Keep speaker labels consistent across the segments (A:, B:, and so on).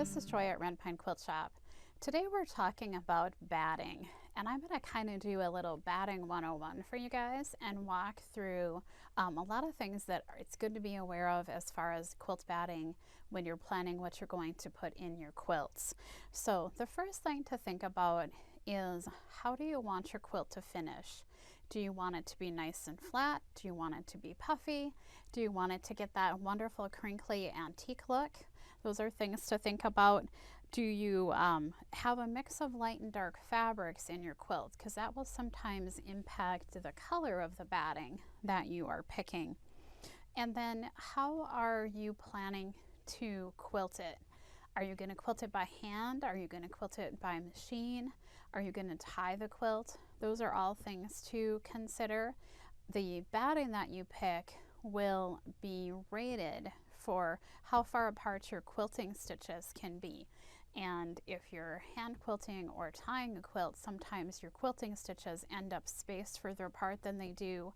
A: this is Joy at Pine Quilt Shop. Today we're talking about batting, and I'm going to kind of do a little batting 101 for you guys and walk through a lot of things that it's good to be aware of as far as quilt batting when you're planning what you're going to put in your quilts. So the first thing to think about is, how do you want your quilt to finish? Do you want it to be nice and flat? Do you want it to be puffy? Do you want it to get that wonderful crinkly antique look? Those are things to think about. Do you have a mix of light and dark fabrics in your quilt? Because that will sometimes impact the color of the batting that you are picking. And then how are you planning to quilt it? Are you going to quilt it by hand? Are you going to quilt it by machine? Are you going to tie the quilt? Those are all things to consider. The batting that you pick will be rated for how far apart your quilting stitches can be. And if you're hand quilting or tying a quilt, sometimes your quilting stitches end up spaced further apart than they do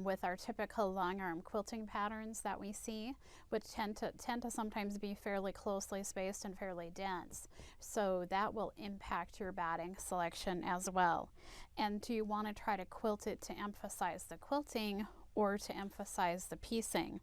A: with our typical long arm quilting patterns that we see, which tend to sometimes be fairly closely spaced and fairly dense. So that will impact your batting selection as well. And do you want to try to quilt it to emphasize the quilting or to emphasize the piecing?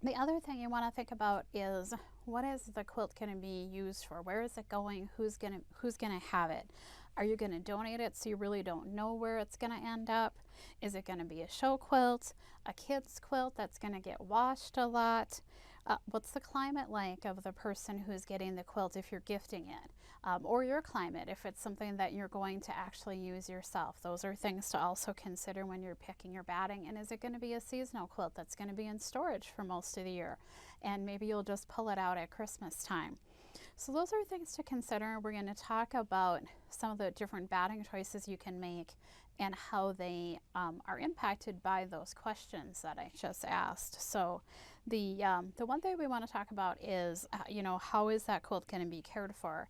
A: The other thing you want to think about is, what is the quilt going to be used for? Where is it going? Who's going to have it? Are you going to donate it so you really don't know where it's going to end up? Is it going to be a show quilt, a kid's quilt that's going to get washed a lot? What's the climate like of the person who's getting the quilt if you're gifting it? Or your climate if it's something that you're going to actually use yourself. Those are things to also consider when you're picking your batting. And is it going to be a seasonal quilt that's going to be in storage for most of the year? And maybe you'll just pull it out at Christmas time. So those are things to consider. We're going to talk about some of the different batting choices you can make and how they are impacted by those questions that I just asked. So the one thing we want to talk about is, how is that quilt going to be cared for?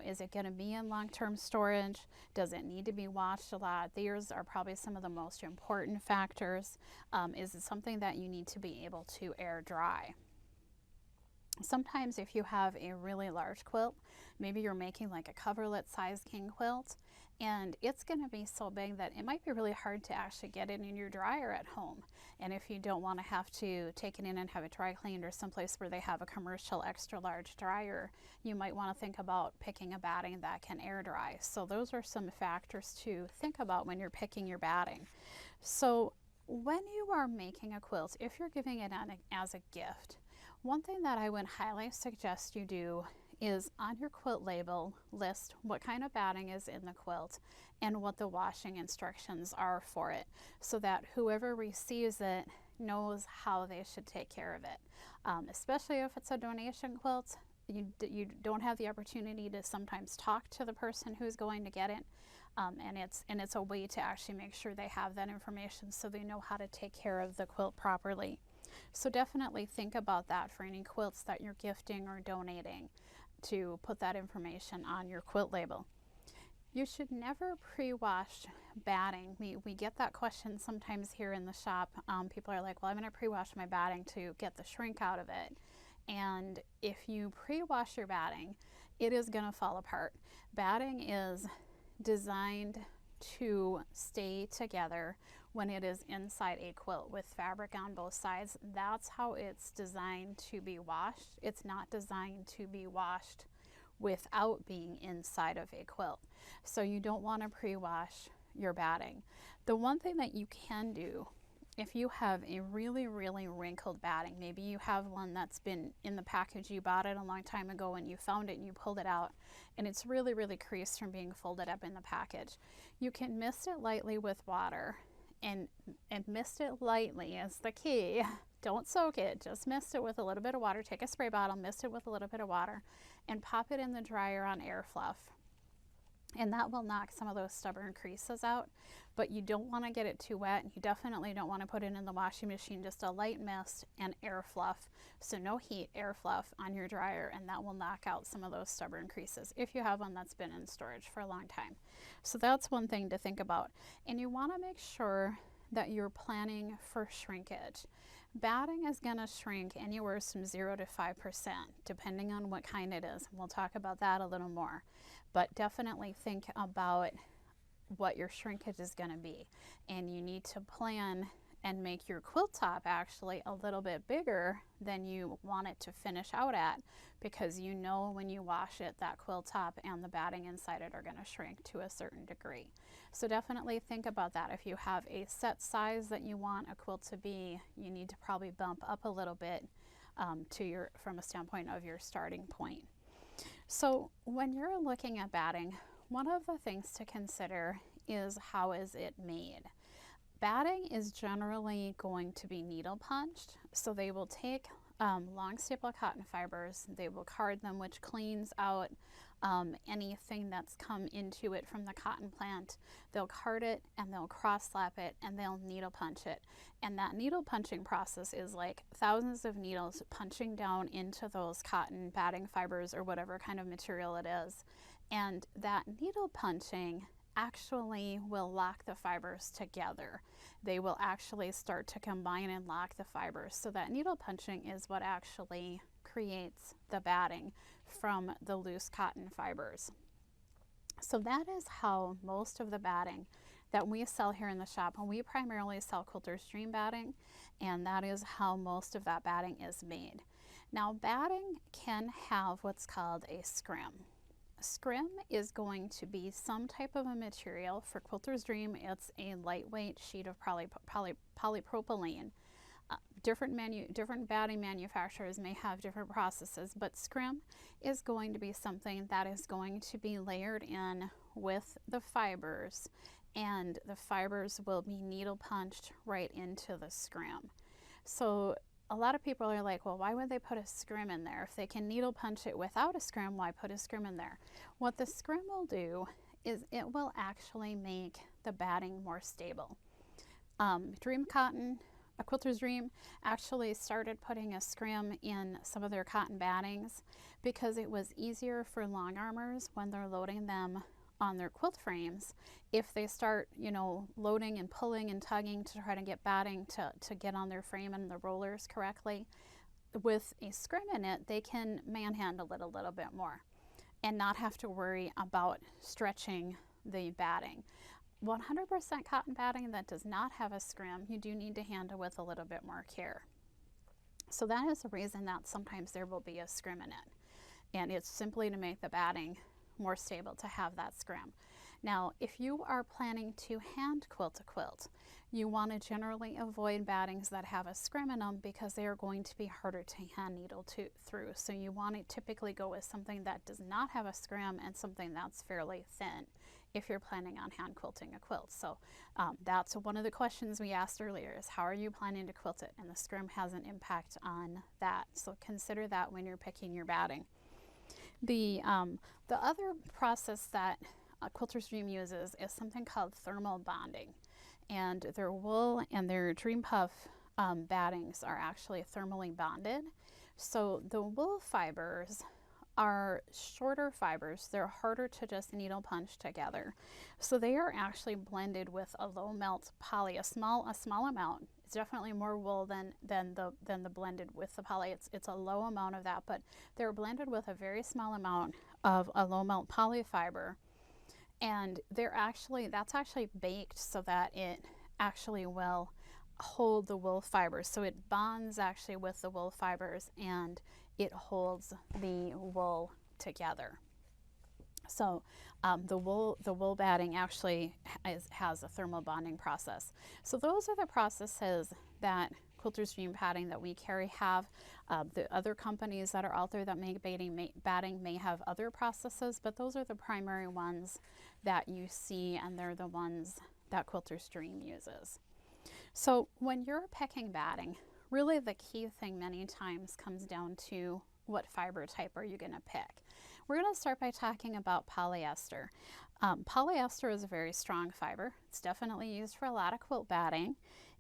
A: Is it going to be in long-term storage? Does it need to be washed a lot? These are probably some of the most important factors. Is it something that you need to be able to air dry? Sometimes if you have a really large quilt, maybe you're making like a coverlet size king quilt, and it's going to be so big that it might be really hard to actually get it in your dryer at home. And if you don't want to have to take it in and have it dry cleaned, or someplace where they have a commercial extra large dryer, you might want to think about picking a batting that can air dry. So those are some factors to think about when you're picking your batting. So when you are making a quilt, if you're giving it as a gift, one thing that I would highly suggest you do is, on your quilt label, list what kind of batting is in the quilt and what the washing instructions are for it, so that whoever receives it knows how they should take care of it. Especially if it's a donation quilt, you don't have the opportunity to sometimes talk to the person who's going to get it. And it's a way to actually make sure they have that information so they know how to take care of the quilt properly. So definitely think about that for any quilts that you're gifting or donating, to put that information on your quilt label. You should never pre-wash batting. We get that question sometimes here in the shop. People are like, well, I'm going to pre-wash my batting to get the shrink out of it. And if you pre-wash your batting, it is going to fall apart. Batting is designed to stay together when it is inside a quilt with fabric on both sides. That's how it's designed to be washed. It's not designed to be washed without being inside of a quilt. So you don't want to pre-wash your batting. The one thing that you can do, if you have a really, really wrinkled batting, maybe you have one that's been in the package, you bought it a long time ago and you found it and you pulled it out and it's really, really creased from being folded up in the package, you can mist it lightly with water. And mist it lightly is the key. Don't soak it, just mist it with a little bit of water. Take a spray bottle, mist it with a little bit of water, and pop it in the dryer on air fluff. And that will knock some of those stubborn creases out. But you don't want to get it too wet. You definitely don't want to put it in the washing machine. Just a light mist and air fluff. So no heat, air fluff on your dryer, and that will knock out some of those stubborn creases if you have one that's been in storage for a long time. So that's one thing to think about. And you want to make sure that you're planning for shrinkage. Batting is going to shrink anywhere from 0 to 5%, depending on what kind it is. We'll talk about that a little more. But definitely think about what your shrinkage is going to be. And you need to plan and make your quilt top actually a little bit bigger than you want it to finish out at, because you know when you wash it, that quilt top and the batting inside it are going to shrink to a certain degree. So definitely think about that. If you have a set size that you want a quilt to be, you need to probably bump up a little bit from a standpoint of your starting point. So when you're looking at batting, one of the things to consider is how is it made. Batting is generally going to be needle punched, so they will take long staple cotton fibers, they will card them, which cleans out anything that's come into it from the cotton plant. They'll card it and they'll cross slap it and they'll needle punch it. And that needle punching process is like thousands of needles punching down into those cotton batting fibers or whatever kind of material it is. And that needle punching actually will lock the fibers together. They will actually start to combine and lock the fibers. So that needle punching is what actually creates the batting from the loose cotton fibers. So that is how most of the batting that we sell here in the shop, and we primarily sell Quilters Dream batting, and that is how most of that batting is made. Now batting can have what's called a scrim. Scrim is going to be some type of a material. For Quilters Dream, it's a lightweight sheet of polypropylene. Different batting manufacturers may have different processes, but scrim is going to be something that is going to be layered in with the fibers, and the fibers will be needle punched right into the scrim. So a lot of people are like, well, why would they put a scrim in there? If they can needle punch it without a scrim, why put a scrim in there? What the scrim will do is it will actually make the batting more stable. Dream Cotton, a Quilters Dream, actually started putting a scrim in some of their cotton battings because it was easier for long armers when they're loading them on their quilt frames. If they start, loading and pulling and tugging to try to get batting to get on their frame and the rollers correctly, with a scrim in it, they can manhandle it a little bit more and not have to worry about stretching the batting. 100% cotton batting that does not have a scrim, you do need to handle with a little bit more care. So that is the reason that sometimes there will be a scrim in it. And it's simply to make the batting more stable to have that scrim. Now, if you are planning to hand quilt a quilt, you want to generally avoid battings that have a scrim in them because they are going to be harder to hand needle through. So you want to typically go with something that does not have a scrim and something that's fairly thin if you're planning on hand quilting a quilt. So that's one of the questions we asked earlier, is how are you planning to quilt it? And the scrim has an impact on that. So consider that when you're picking your batting. The other process that Quilters Dream uses is something called thermal bonding, and their wool and their Dream Puff battings are actually thermally bonded. So the wool fibers are shorter fibers. They're harder to just needle punch together. So they are actually blended with a low melt poly, a small amount. It's definitely more wool than the blended with the poly. It's a low amount of that, but they're blended with a very small amount of a low melt poly fiber. And that's actually baked so that it actually will hold the wool fibers. So it bonds actually with the wool fibers and it holds the wool together. So the wool batting actually has a thermal bonding process. So those are the processes that Quilters Dream batting that we carry have. The other companies that are out there that make batting may have other processes, but those are the primary ones that you see, and they're the ones that Quilters Dream uses. So when you're picking batting, really the key thing many times comes down to what fiber type are you going to pick. We're going to start by talking about polyester. Polyester is a very strong fiber. It's definitely used for a lot of quilt batting.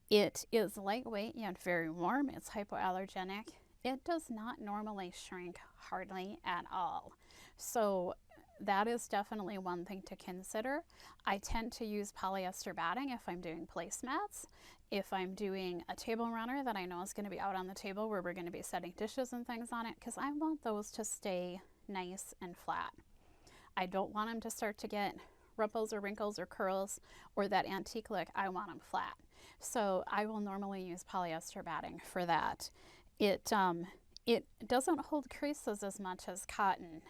A: It is lightweight yet very warm. It's hypoallergenic. It does not normally shrink hardly at all. So that is definitely one thing to consider. I tend to use polyester batting if I'm doing placemats, If I'm doing a table runner that I know is going to be out on the table where we're going to be setting dishes and things on it, because I want those to stay nice and flat. I don't want them to start to get ruffles or wrinkles or curls or that antique look. I want them flat. So I will normally use polyester batting for that. It doesn't hold creases as much as cotton.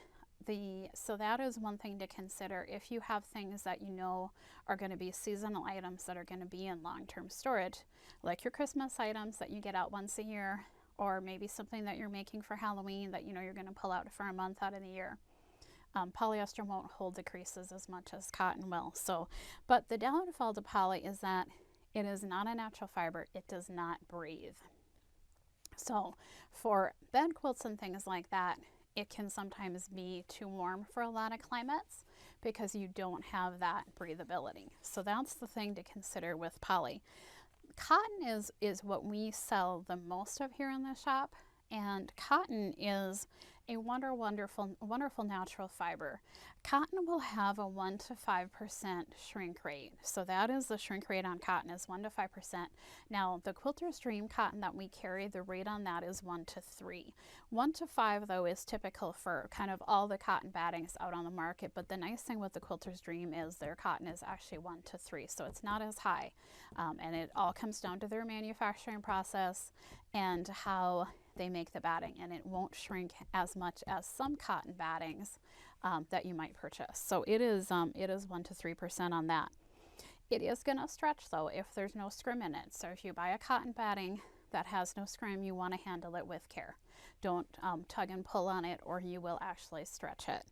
A: So that is one thing to consider if you have things that you know are going to be seasonal items that are going to be in long-term storage, like your Christmas items that you get out once a year, or maybe something that you're making for Halloween that you know you're going to pull out for a month out of the year. Polyester won't hold the creases as much as cotton will. So, but the downfall to poly is that it is not a natural fiber. It does not breathe. So for bed quilts and things like that, it can sometimes be too warm for a lot of climates because you don't have that breathability. So that's the thing to consider with poly. Cotton is what we sell the most of here in the shop, and cotton is a wonderful natural fiber. Cotton will have a 1 to 5% shrink rate. So that is the shrink rate on cotton, is 1 to 5%. Now the Quilters Dream cotton that we carry, the rate on that is 1 to 3. 1 to 5 though is typical for kind of all the cotton battings out on the market, but the nice thing with the Quilters Dream is their cotton is actually 1 to 3, so it's not as high. And it all comes down to their manufacturing process and how they make the batting, and it won't shrink as much as some cotton battings that you might purchase. So it is 1 to 3% on that. It is going to stretch though if there's no scrim in it. So if you buy a cotton batting that has no scrim, you want to handle it with care. Don't tug and pull on it or you will actually stretch it.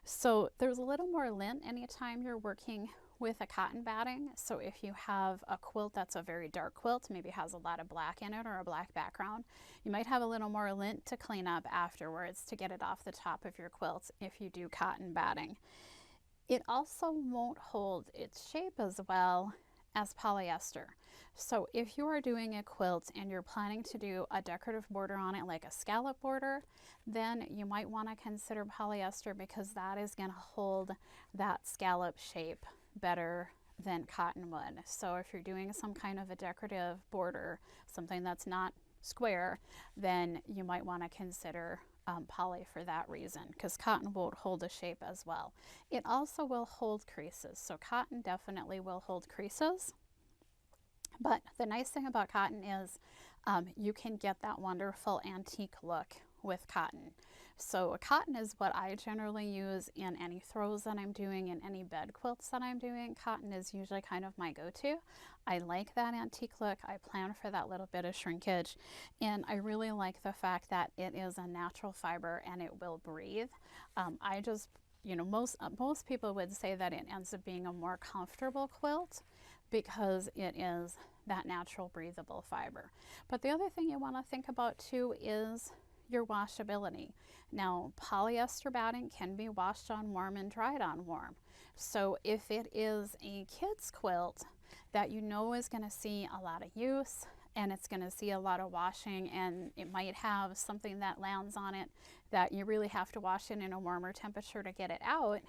A: So there's a little more lint anytime you're working with a cotton batting. So if you have a quilt that's a very dark quilt, maybe has a lot of black in it or a black background, you might have a little more lint to clean up afterwards to get it off the top of your quilt if you do cotton batting. It also won't hold its shape as well as polyester. So if you are doing a quilt and you're planning to do a decorative border on it, like a scallop border, then you might want to consider polyester because that is going to hold that scallop shape better than cotton would. So if you're doing some kind of a decorative border, something that's not square, then you might want to consider poly for that reason, because cotton won't hold a shape as well. It also will hold creases, so cotton definitely will hold creases. But the nice thing about cotton is you can get that wonderful antique look with cotton. So cotton is what I generally use in any throws that I'm doing, in any bed quilts that I'm doing. Cotton is usually kind of my go-to. I like that antique look. I plan for that little bit of shrinkage, and I really like the fact that it is a natural fiber and it will breathe. I just, you know, most people would say that it ends up being a more comfortable quilt because it is that natural breathable fiber. But the other thing you want to think about too is your washability. Now, polyester batting can be washed on warm and dried on warm. So if it is a kid's quilt that you know is going to see a lot of use and it's going to see a lot of washing, and it might have something that lands on it that you really have to wash it in a warmer temperature to get it out,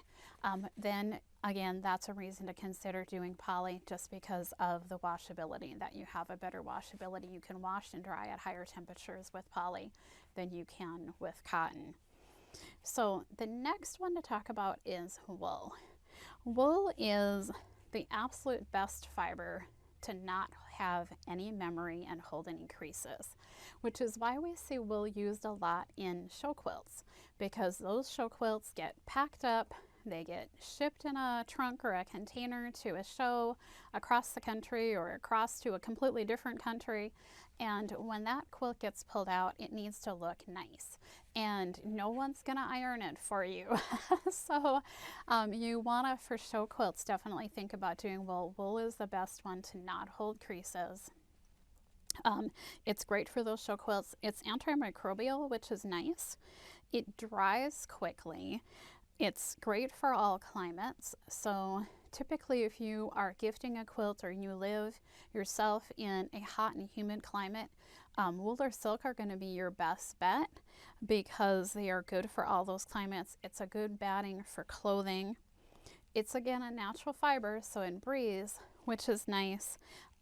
A: then again, that's a reason to consider doing poly, just because of the washability, that you have a better washability. You can wash and dry at higher temperatures with poly than you can with cotton. So the next one to talk about is wool. Wool is the absolute best fiber to not have any memory and hold any creases, which is why we see wool used a lot in show quilts, because those show quilts get packed up, they get shipped in a trunk or a container to a show across the country or across to a completely different country, and when that quilt gets pulled out, it needs to look nice, and no one's gonna iron it for you. So you wanna, for show quilts, definitely think about doing wool. Wool is the best one to not hold creases. It's great for those show quilts. It's antimicrobial, which is nice. It dries quickly. It's great for all climates. So typically if you are gifting a quilt or you live yourself in a hot and humid climate, wool or silk are going to be your best bet because they are good for all those climates. It's a good batting for clothing. It's again a natural fiber, so it breathes, which is nice.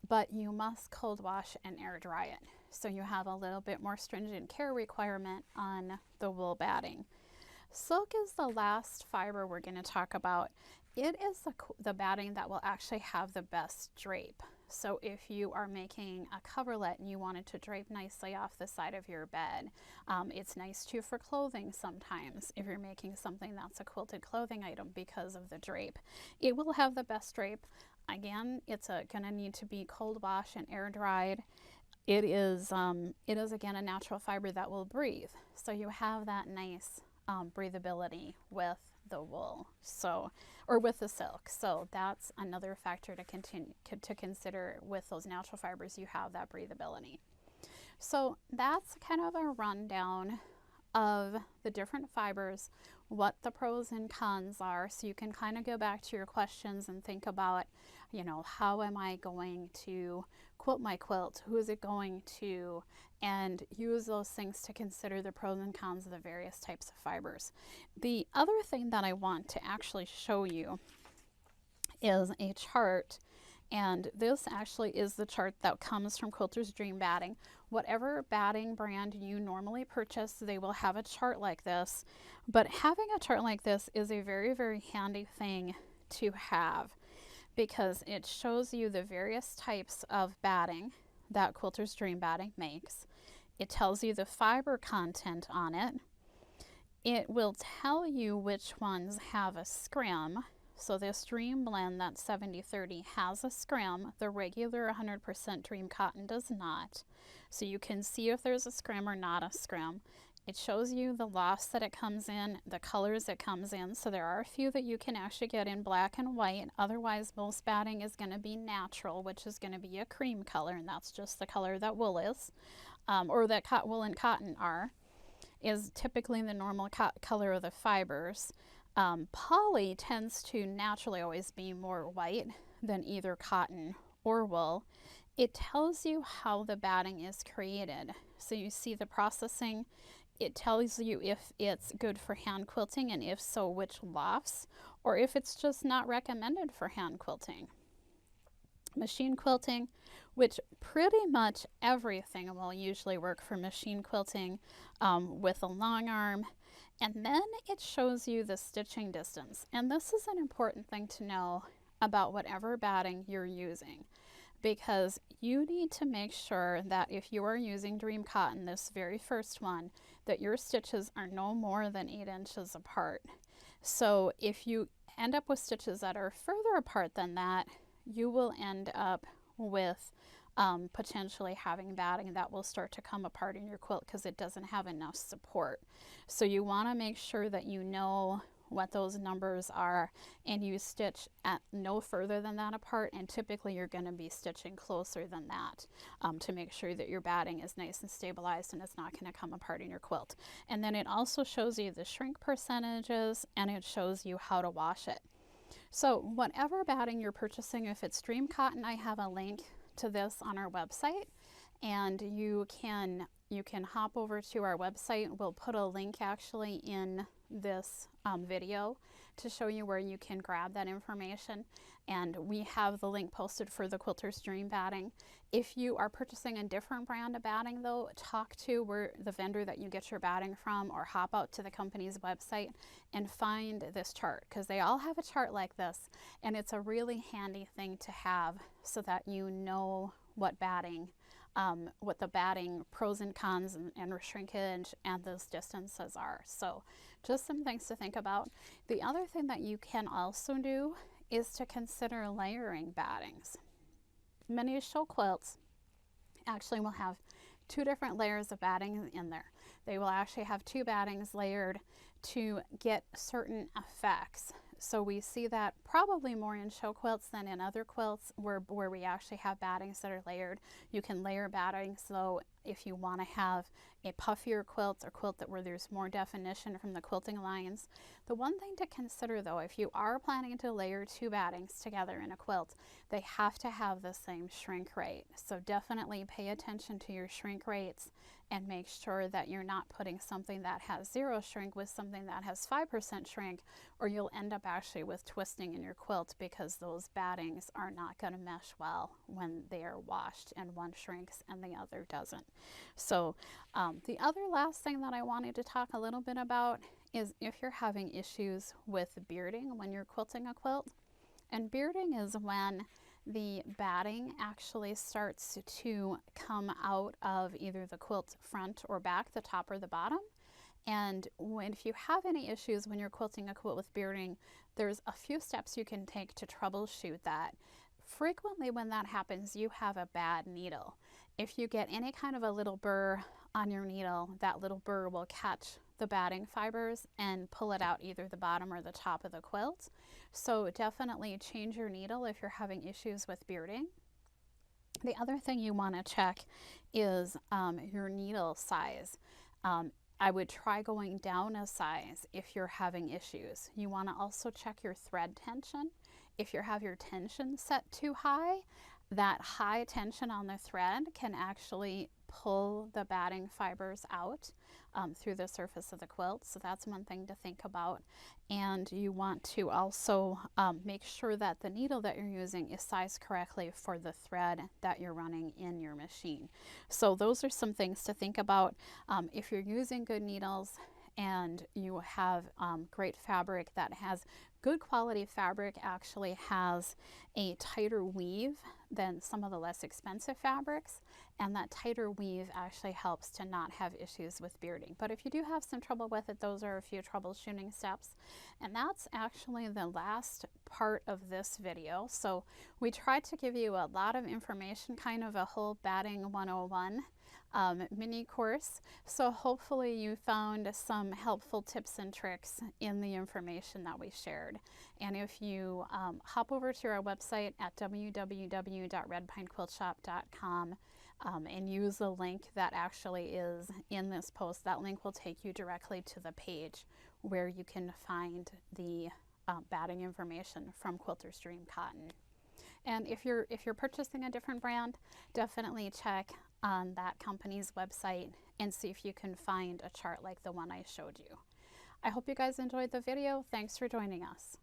A: but you must cold wash and air dry it. So you have a little bit more stringent care requirement on the wool batting. Silk is the last fiber we're going to talk about. It is the batting that will actually have the best drape. So if you are making a coverlet and you want it to drape nicely off the side of your bed, it's nice too for clothing sometimes if you're making something that's a quilted clothing item because of the drape. It will have the best drape. Again, it's going to need to be cold washed and air dried. It is again a natural fiber that will breathe. So you have that nice breathability with the wool, or with the silk. So that's another factor to consider with those natural fibers. You have that breathability. So that's kind of a rundown of the different fibers, what the pros and cons are, so you can kind of go back to your questions and think about, you know, how am I going to quilt my quilt? Who is it going to? And use those things to consider the pros and cons of the various types of fibers. The other thing that I want to actually show you is a chart, and this actually is the chart that comes from Quilters Dream Batting. Whatever batting brand you normally purchase, they will have a chart like this, but having a chart like this is a very, very handy thing to have because it shows you the various types of batting that Quilters Dream Batting makes. It tells you the fiber content on it. It will tell you which ones have a scrim. So this Dream Blend, that 70/30, has a scrim. The regular 100% Dream Cotton does not. So you can see if there's a scrim or not a scrim. It shows you the loss that it comes in, the colors it comes in. So there are a few that you can actually get in black and white. Otherwise, most batting is going to be natural, which is going to be a cream color, and that's just the color that wool is, or that wool and cotton is typically the normal color of the fibers. Poly tends to naturally always be more white than either cotton or wool. It tells you how the batting is created. So you see the processing. It tells you if it's good for hand quilting, and if so, which lofts, or if it's just not recommended for hand quilting. Machine quilting, which pretty much everything will usually work for machine quilting with a long arm. And then it shows you the stitching distance. And this is an important thing to know about whatever batting you're using, because you need to make sure that if you are using Dream Cotton, this very first one, that your stitches are no more than 8 inches apart. So if you end up with stitches that are further apart than that, you will end up with potentially having batting that will start to come apart in your quilt because it doesn't have enough support. So you want to make sure that you know what those numbers are, and you stitch at no further than that apart, and typically you're going to be stitching closer than that to make sure that your batting is nice and stabilized and it's not going to come apart in your quilt. And then it also shows you the shrink percentages, and it shows you how to wash it. So whatever batting you're purchasing, if it's Dream Cotton, I have a link to this on our website, and you can hop over to our website. We'll put a link actually in this video to show you where you can grab that information, and we have the link posted for the Quilters Dream Batting. If you are purchasing a different brand of batting though, talk to the vendor that you get your batting from, or hop out to the company's website and find this chart, because they all have a chart like this, and it's a really handy thing to have so that you know what the batting pros and cons and shrinkage and those distances are. So just some things to think about. The other thing that you can also do is to consider layering battings. Many show quilts actually will have 2 different layers of batting in there. They will actually have 2 battings layered to get certain effects. So we see that probably more in show quilts than in other quilts where we actually have battings that are layered. You can layer battings, so if you want to have a puffier quilt or quilt where there's more definition from the quilting lines. The one thing to consider though, if you are planning to layer 2 battings together in a quilt, they have to have the same shrink rate. So definitely pay attention to your shrink rates and make sure that you're not putting something that has 0 shrink with something that has 5% shrink, or you'll end up actually with twisting in your quilt because those battings are not going to mesh well when they are washed and one shrinks and the other doesn't. So the other last thing that I wanted to talk a little bit about is if you're having issues with bearding when you're quilting a quilt. And bearding is when the batting actually starts to come out of either the quilt front or back, the top or the bottom. And if you have any issues when you're quilting a quilt with bearding, there's a few steps you can take to troubleshoot that. Frequently when that happens, you have a bad needle. If you get any kind of a little burr on your needle, that little burr will catch the batting fibers and pull it out either the bottom or the top of the quilt. So definitely change your needle if you're having issues with bearding. The other thing you want to check is your needle size. I would try going down a size if you're having issues. You want to also check your thread tension. If you have your tension set too high, that high tension on the thread can actually pull the batting fibers out through the surface of the quilt. So that's one thing to think about. And you want to also make sure that the needle that you're using is sized correctly for the thread that you're running in your machine. So those are some things to think about. If you're using good needles and you have great fabric that has good quality fabric, actually has a tighter weave than some of the less expensive fabrics, and that tighter weave actually helps to not have issues with bearding. But if you do have some trouble with it, those are a few troubleshooting steps. And that's actually the last part of this video. So we tried to give you a lot of information, kind of a whole batting 101 mini course. So hopefully you found some helpful tips and tricks in the information that we shared. And if you hop over to our website at www.redpinequiltshop.com and use the link that actually is in this post, that link will take you directly to the page where you can find the batting information from Quilters Dream Cotton. And if you're purchasing a different brand, definitely check on that company's website and see if you can find a chart like the one I showed you. I hope you guys enjoyed the video. Thanks for joining us.